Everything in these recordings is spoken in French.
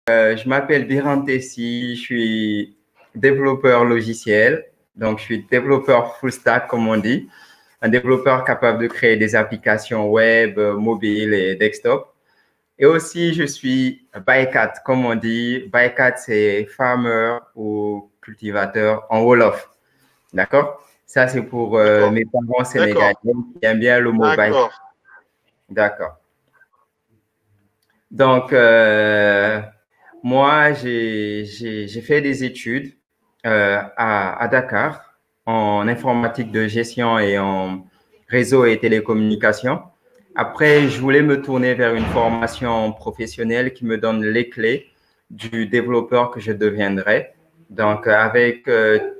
Je m'appelle Biran Tessi, je suis développeur logiciel. Donc, je suis développeur full stack, comme on dit. Un développeur capable de créer des applications web, mobile et desktop. Et aussi, je suis Baikat, comme on dit. Baikat, c'est farmer ou cultivateur en Wolof. D'accord? Ça, c'est pour D'accord. mes parents sénégalais D'accord. qui aiment bien le mot Baikat. D'accord. D'accord. Donc, moi, j'ai fait des études à Dakar en informatique de gestion et en réseau et télécommunications. Après, je voulais me tourner vers une formation professionnelle qui me donne les clés du développeur que je deviendrai. Donc, avec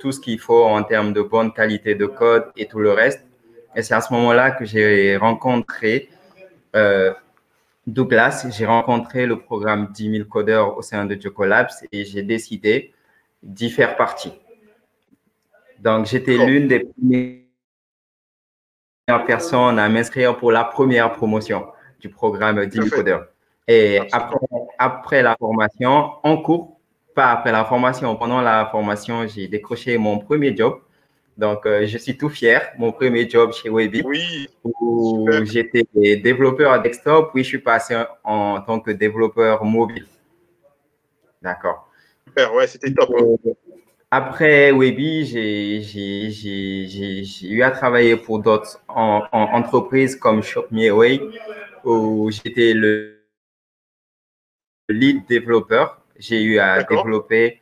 tout ce qu'il faut en termes de bonne qualité de code et tout le reste. Et c'est à ce moment-là que j'ai rencontré euh, Douglas, j'ai rencontré le programme 10 000 codeurs au sein de Jocolabs et j'ai décidé d'y faire partie. Donc, j'étais D'accord. l'une des premières personnes à m'inscrire pour la première promotion du programme 10 Tout à 000 fait. codeurs. Et Absolument. après la formation, en cours, pas après la formation, pendant la formation, j'ai décroché mon premier job. Donc, je suis tout fier. Mon premier job chez Webby, Oui. où Super. j'étais développeur desktop, puis je suis passé en tant que développeur mobile. D'accord. Super. Ouais, c'était top, hein. Après Webby, j'ai eu à travailler pour d'autres entreprises comme Shop Me Away, où j'étais le lead développeur. J'ai eu à D'accord. développer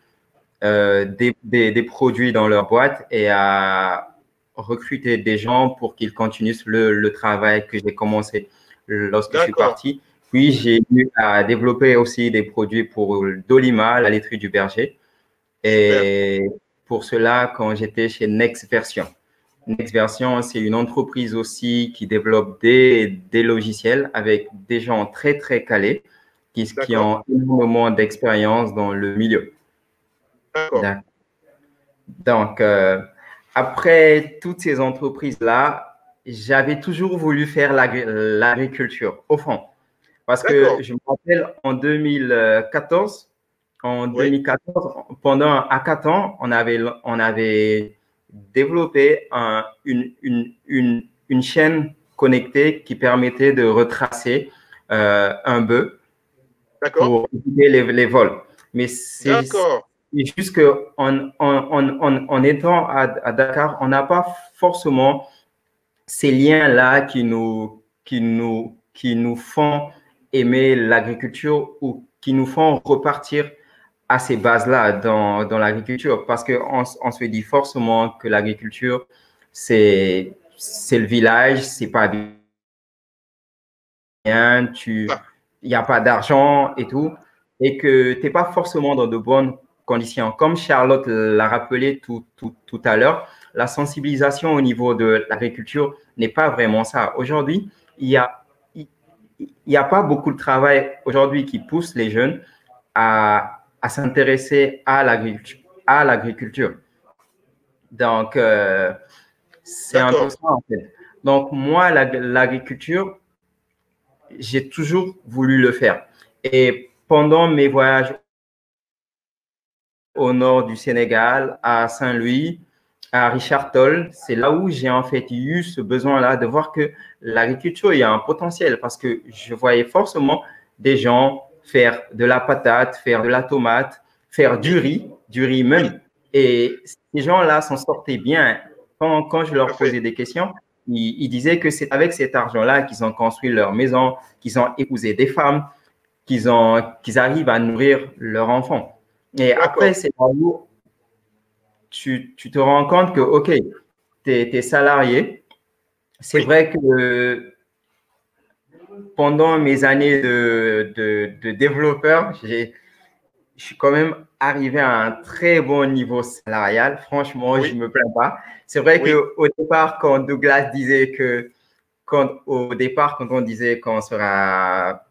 des produits dans leur boîte et à recruter des gens pour qu'ils continuent le travail que j'ai commencé lorsque je suis D'accord. parti. Puis, j'ai eu à développer aussi des produits pour Dolima, la laiterie du berger. Super. Et pour cela, quand j'étais chez Next Version. Next Version, c'est une entreprise aussi qui développe des logiciels avec des gens très, très calés qui D'accord. ont énormément d'expérience dans le milieu. D'accord. Donc, après toutes ces entreprises-là, j'avais toujours voulu faire l'agriculture, au fond. Parce que D'accord. je me rappelle en Oui. 2014, pendant un hackathon, on avait développé une chaîne connectée qui permettait de retracer un bœuf D'accord. pour éviter les vols. Mais c'est D'accord. juste qu'en étant à Dakar, on n'a pas forcément ces liens-là qui nous font aimer l'agriculture ou qui nous font repartir à ces bases-là dans l'agriculture. Parce qu'on on se dit forcément que l'agriculture, c'est le village, c'est pas bien, il Ah, n'y a pas d'argent et tout, et que tu n'es pas forcément dans de bonnes conditions. Comme Charlotte l'a rappelé tout à l'heure, la sensibilisation au niveau de l'agriculture n'est pas vraiment ça. Aujourd'hui, il y a pas beaucoup de travail aujourd'hui qui pousse les jeunes à s'intéresser à l'agriculture. Donc, c'est un peu d'accord. ça en fait. Donc, moi, l'agriculture, j'ai toujours voulu le faire. Et pendant mes voyages au nord du Sénégal, à Saint-Louis, à Richard Toll, c'est là où j'ai en fait eu ce besoin-là de voir que l'agriculture, il y a un potentiel parce que je voyais forcément des gens faire de la patate, faire de la tomate, faire Oui. du riz Oui. même. Et ces gens-là s'en sortaient bien. Quand je Tout à leur fait. posais des questions, ils disaient que c'est avec cet argent-là qu'ils ont construit leur maison, qu'ils ont épousé des femmes, qu'ils arrivent à nourrir leurs enfants. Et après, D'accord. c'est là où tu te rends compte que, OK, tu es salarié. C'est Oui. vrai que pendant mes années de développeur, je suis quand même arrivé à un très bon niveau salarial. Franchement, je Oui. ne me plains pas. C'est vrai Oui. qu'au départ, quand Douglas disait quand on disait qu'on sera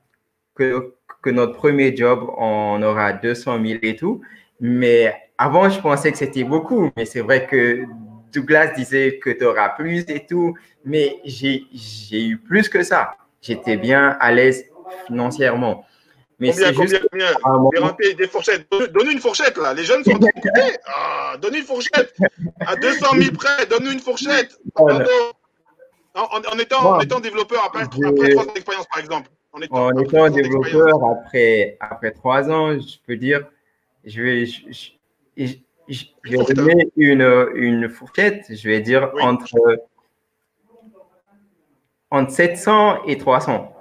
que notre premier job, on aura 200 000 et tout. Mais avant, je pensais que c'était beaucoup. Mais c'est vrai que Douglas disait que tu auras plus et tout. Mais j'ai eu plus que ça. J'étais bien à l'aise financièrement. Mais combien des fourchettes. Donne une fourchette, là. Les jeunes sont en train d'écouter. Ah, donne une fourchette. À 200 000 près, donne une fourchette. Pardon. En étant développeur après 3 ans d'expérience, par exemple. En étant développeur après 3 ans, je peux dire, je vais donner une fourchette, je vais dire entre 700 et 300.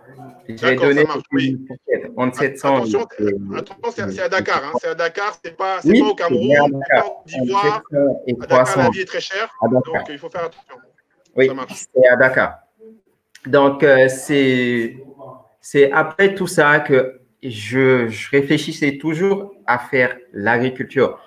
Je vais donner une fourchette entre 700 attention, c'est à Dakar. Hein. C'est à Dakar, c'est pas au Cameroun, c'est pas en Côte d'Ivoire. À Dakar, la vie est très chère, donc il faut faire attention. Oui, c'est à Dakar. Donc, c'est après tout ça que je réfléchissais toujours à faire l'agriculture.